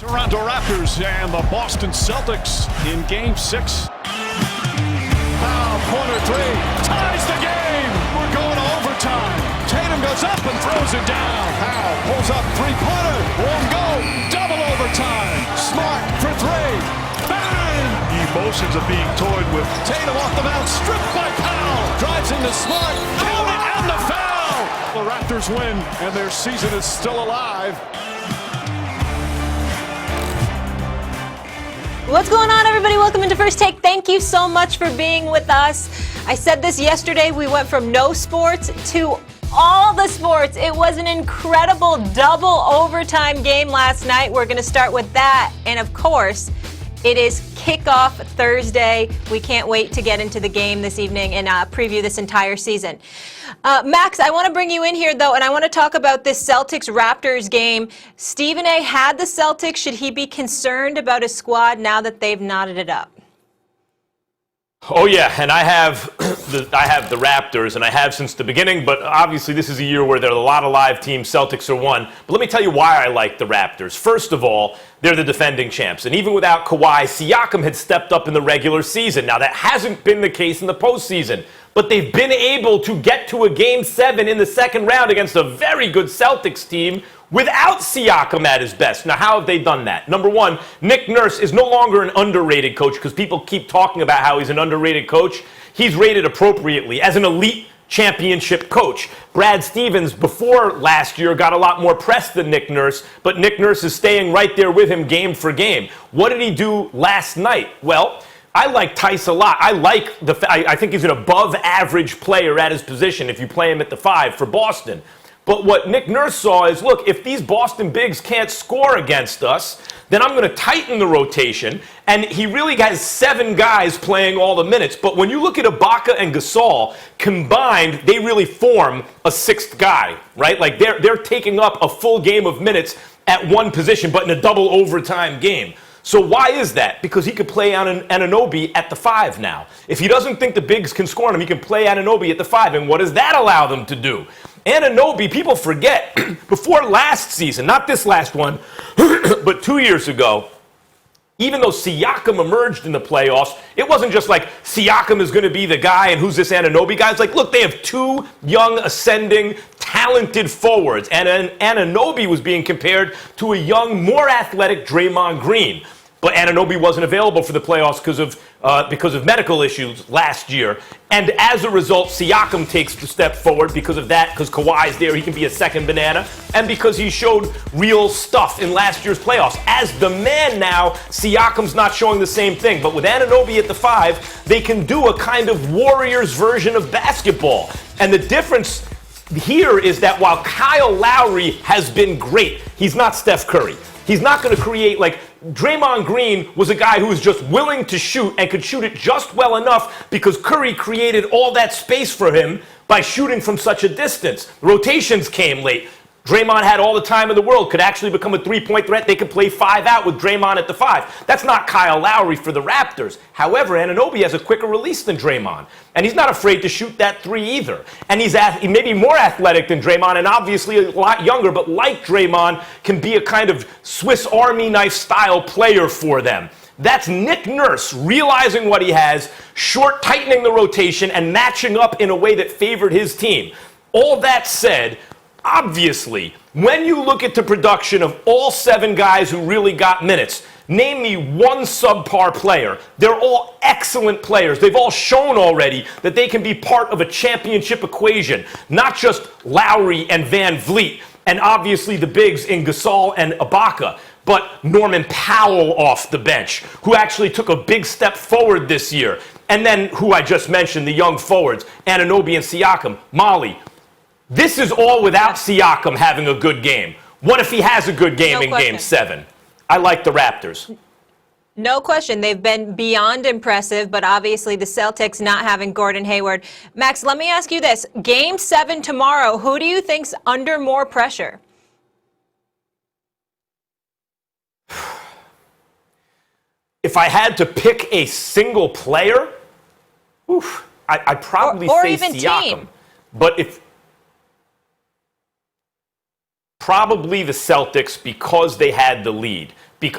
Toronto Raptors and the Boston Celtics in Game 6. Foul, corner three, ties the game. We're going to overtime. Tatum goes up and throws it down. Powell pulls up three-pointer, won't go. Double overtime. Smart for three. Bang! Emotions are being toyed with. Tatum off the mound, stripped by Powell. Drives into Smart, count it, and the foul. The Raptors win, and their season is still alive. What's going on, everybody? Welcome into First Take. Thank you so much for being with us. I said this yesterday. We went from no sports to all the sports. It was an incredible double overtime game last night. We're going to start with that. And of course, it is kickoff Thursday. We can't wait to get into the game this evening and preview this entire season. Max, I want to bring you in here, though, and I want to talk about this Celtics-Raptors game. Stephen A. had the Celtics. Should he be concerned about his squad now that they've knotted it up? Oh, yeah, and I have the Raptors, and I have since the beginning, but obviously this is a year where there are a lot of live teams. Celtics are one. But let me tell you why I like the Raptors. First of all, they're the defending champs, and even without Kawhi, Siakam had stepped up in the regular season. Now, that hasn't been the case in the postseason, but they've been able to get to a Game 7 in the second round against a very good Celtics team without Siakam at his best. Now, how have they done that? Number one, Nick Nurse is no longer an underrated coach because people keep talking about how he's an underrated coach. He's rated appropriately as an elite championship coach. Brad Stevens, before last year, got a lot more press than Nick Nurse, but Nick Nurse is staying right there with him game for game. What did he do last night? Well, I like Tice a lot. I think he's an above-average player at his position if you play him at the 5 for Boston. But what Nick Nurse saw is, look, if these Boston bigs can't score against us, then I'm going to tighten the rotation. And he really has 7 guys playing all the minutes. But when you look at Ibaka and Gasol combined, they really form a 6th guy, right? Like they're taking up a full game of minutes at one position, but in a double overtime game. So why is that? Because he could play Anunoby at the 5 now. If he doesn't think the bigs can score on him, he can play Anunoby at the 5. And what does that allow them to do? Anunoby, people forget, before last season, not this last one, but 2 years ago, even though Siakam emerged in the playoffs, it wasn't just like Siakam is going to be the guy and who's this Anunoby guy. It's like, look, they have 2 young, ascending, talented forwards. And Anunoby was being compared to a young, more athletic Draymond Green. But Anunoby wasn't available for the playoffs because of medical issues last year. And as a result, Siakam takes the step forward because of that, because Kawhi's there, he can be a second banana, and because he showed real stuff in last year's playoffs. As the man now, Siakam's not showing the same thing. But with Anunoby at the 5, they can do a kind of Warriors version of basketball. And the difference here is that while Kyle Lowry has been great, he's not Steph Curry. He's not going to create, like, Draymond Green was a guy who was just willing to shoot and could shoot it just well enough because Curry created all that space for him by shooting from such a distance. Rotations came late. Draymond had all the time in the world, could actually become a 3-point threat. They could play 5 out with Draymond at the 5. That's not Kyle Lowry for the Raptors. However, Anunoby has a quicker release than Draymond. And he's not afraid to shoot that 3 either. And he may be more athletic than Draymond and obviously a lot younger, but like Draymond, can be a kind of Swiss Army knife style player for them. That's Nick Nurse realizing what he has, tightening the rotation, and matching up in a way that favored his team. All that said, obviously, when you look at the production of all 7 guys who really got minutes, name me one subpar player. They're all excellent players. They've all shown already that they can be part of a championship equation, not just Lowry and Van Vliet, and obviously the bigs in Gasol and Ibaka, but Norman Powell off the bench, who actually took a big step forward this year, and then who I just mentioned, the young forwards, Anunoby and Siakam. Molly, this is all without Siakam having a good game. What if he has a good game in Game 7? I like the Raptors. No question. They've been beyond impressive, but obviously the Celtics not having Gordon Hayward. Max, let me ask you this. Game 7 tomorrow, who do you think's under more pressure? If I had to pick a single player, I'd probably say Siakam. Team. But if probably the Celtics because they had the lead.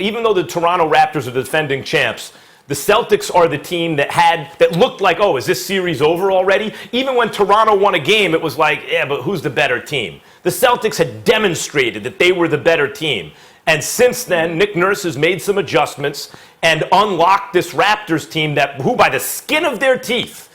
even though the Toronto Raptors are the defending champs, the Celtics are the team that looked like, oh, is this series over already? Even when Toronto won a game, it was like, yeah, but who's the better team? The Celtics had demonstrated that they were the better team. And since then, Nick Nurse has made some adjustments and unlocked this Raptors team who by the skin of their teeth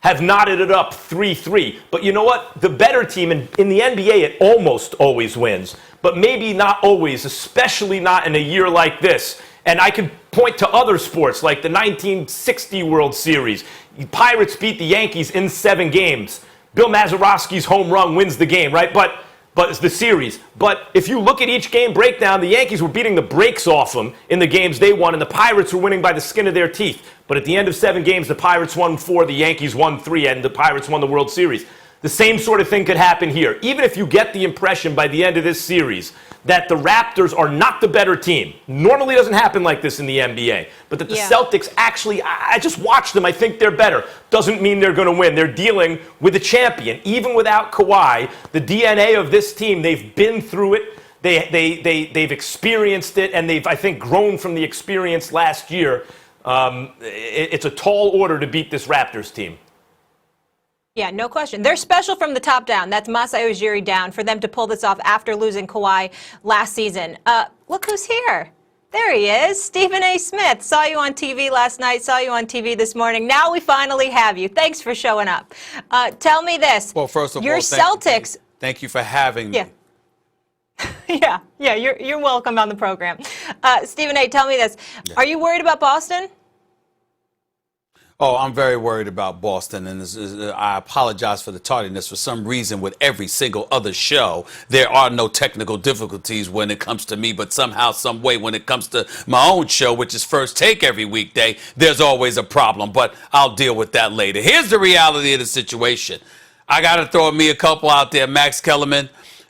have knotted it up 3-3. But you know what? The better team, in the NBA, it almost always wins. But maybe not always, especially not in a year like this. And I can point to other sports like the 1960 World Series. Pirates beat the Yankees in 7 games. Bill Mazeroski's home run wins the game, right? But it's the series. But if you look at each game breakdown, the Yankees were beating the brakes off them in the games they won, and the Pirates were winning by the skin of their teeth. But at the end of 7 games, the Pirates won 4, the Yankees won 3, and the Pirates won the World Series. The same sort of thing could happen here. Even if you get the impression by the end of this series that the Raptors are not the better team. Normally doesn't happen like this in the NBA. But that the Celtics actually, I just watched them, I think they're better. Doesn't mean they're going to win. They're dealing with a champion. Even without Kawhi, the DNA of this team, they've been through it. They've experienced it, and they've, I think, grown from the experience last year. It's a tall order to beat this Raptors team. Yeah, no question. They're special from the top down. That's Masai Ujiri down for them to pull this off after losing Kawhi last season. Look who's here. There he is, Stephen A. Smith. Saw you on TV last night, saw you on TV this morning. Now we finally have you. Thanks for showing up. Tell me this. Well, first of all, your Celtics. Thank you for having me. Yeah. You're welcome on the program. Stephen A., tell me this. Yeah. Are you worried about Boston? Oh, I'm very worried about Boston, and I apologize for the tardiness. For some reason, with every single other show, there are no technical difficulties when it comes to me, but somehow, some way, when it comes to my own show, which is First Take every weekday, there's always a problem, but I'll deal with that later. Here's the reality of the situation. I got to throw me a couple out there. Max Kellerman.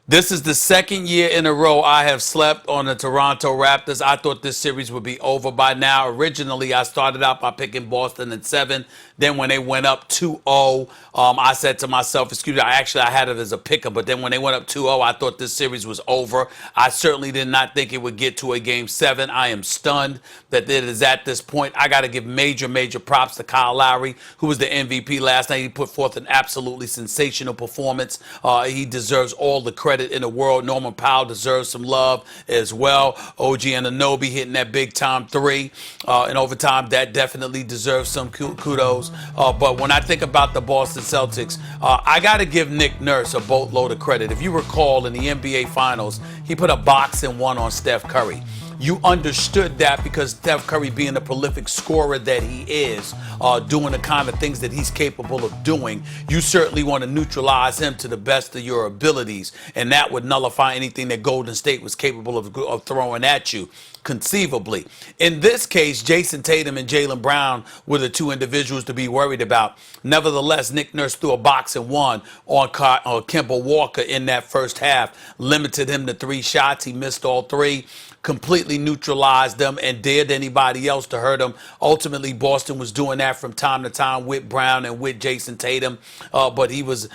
This is the second year in a row I have slept on the Toronto Raptors. I thought this series would be over by now. Originally, I started out by picking Boston in 7. Then when they went up 2-0, I said to myself, excuse me, I had it as a picker. But then when they went up 2-0, I thought this series was over. I certainly did not think it would get to a Game 7. I am stunned that it is at this point. I got to give major props to Kyle Lowry, who was the MVP last night. He put forth an absolutely sensational performance. He deserves all the credit in the world. Norman Powell deserves some love as well. OG Anunoby hitting that big-time 3 in overtime. That definitely deserves some kudos. But when I think about the Boston Celtics, I got to give Nick Nurse a boatload of credit. If you recall, in the NBA Finals, he put a boxing 1 on Steph Curry. You understood that because Steph Curry, being the prolific scorer that he is, doing the kind of things that he's capable of doing, you certainly want to neutralize him to the best of your abilities, and that would nullify anything that Golden State was capable of throwing at you, conceivably. In this case, Jason Tatum and Jaylen Brown were the 2 individuals to be worried about. Nevertheless, Nick Nurse threw a boxing 1 on Kemba Walker in that first half, limited him to 3 shots. He missed all 3. Completely neutralized them and dared anybody else to hurt them. Ultimately, Boston was doing that from time to time with Brown and with Jason Tatum, but he was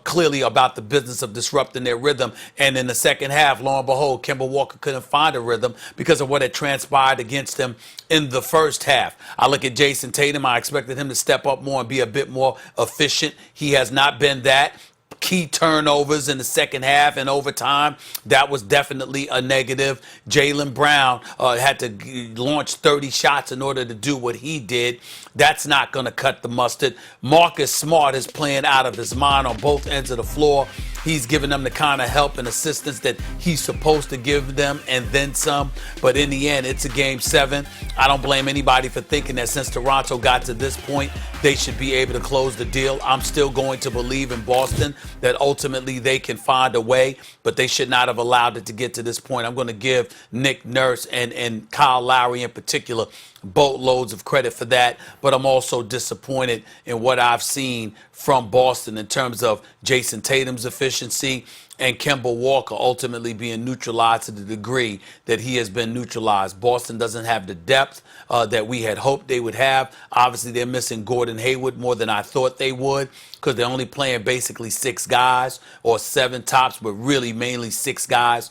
clearly about the business of disrupting their rhythm. And in the second half, lo and behold, Kemba Walker couldn't find a rhythm because of what had transpired against him in the first half. I look at Jason Tatum. I expected him to step up more and be a bit more efficient. He has not been that. Key turnovers in the second half and overtime, that was definitely a negative. Jaylen Brown had to launch 30 shots in order to do what he did. That's not going to cut the mustard. Marcus Smart is playing out of his mind on both ends of the floor. He's giving them the kind of help and assistance that he's supposed to give them and then some. But in the end, it's a Game 7. I don't blame anybody for thinking that since Toronto got to this point, they should be able to close the deal. I'm still going to believe in Boston that ultimately they can find a way, but they should not have allowed it to get to this point. I'm going to give Nick Nurse and Kyle Lowry in particular boatloads of credit for that, but I'm also disappointed in what I've seen from Boston in terms of Jason Tatum's efficiency. efficiency, and Kemba Walker ultimately being neutralized to the degree that he has been neutralized. Boston doesn't have the depth that we had hoped they would have. Obviously, they're missing Gordon Hayward more than I thought they would, because they're only playing basically 6 guys or 7 tops, but really mainly 6 guys.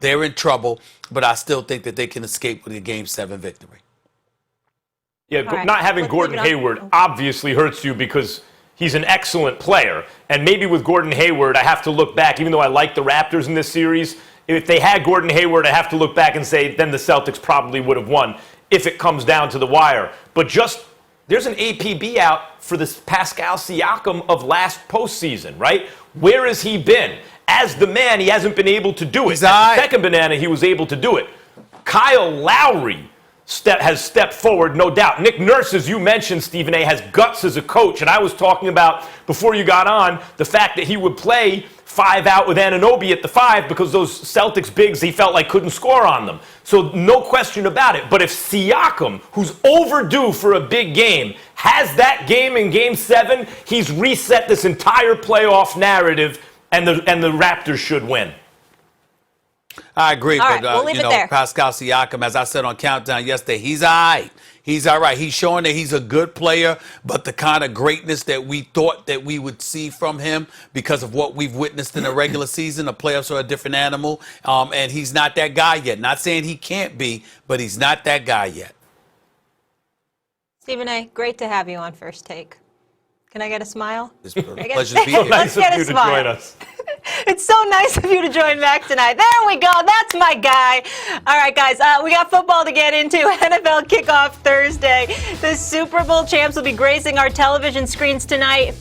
They're in trouble, but I still think that they can escape with a Game 7 victory. Yeah, right. not having Gordon Hayward obviously hurts you because he's an excellent player. And maybe with Gordon Hayward, I have to look back, even though I like the Raptors in this series, if they had Gordon Hayward, I have to look back and say then the Celtics probably would have won if it comes down to the wire. But just, there's an APB out for this Pascal Siakam of last postseason, right? Where has he been? As the man, he hasn't been able to do it. As the second banana, he was able to do it. Kyle Lowry has stepped forward, no doubt. Nick Nurse, as you mentioned, Stephen A., has guts as a coach. And I was talking about, before you got on, the fact that he would play 5 out with Anunoby at the 5 because those Celtics bigs, he felt like couldn't score on them. So no question about it. But if Siakam, who's overdue for a big game, has that game in Game 7, he's reset this entire playoff narrative, and the Raptors should win. I agree, All but right, we'll leave it there. Pascal Siakam, as I said on Countdown yesterday, he's all right. He's all right. He's showing that he's a good player, but the kind of greatness that we thought that we would see from him because of what we've witnessed in the regular season, the playoffs are a different animal, and he's not that guy yet. Not saying he can't be, but he's not that guy yet. Stephen A., great to have you on First Take. Can I get a smile? It's a pleasure to be here. Let's get a smile. Join us. It's so nice of you to join Mac tonight. There we go. That's my guy. All right, guys, we got football to get into. NFL kickoff Thursday. The Super Bowl champs will be gracing our television screens tonight.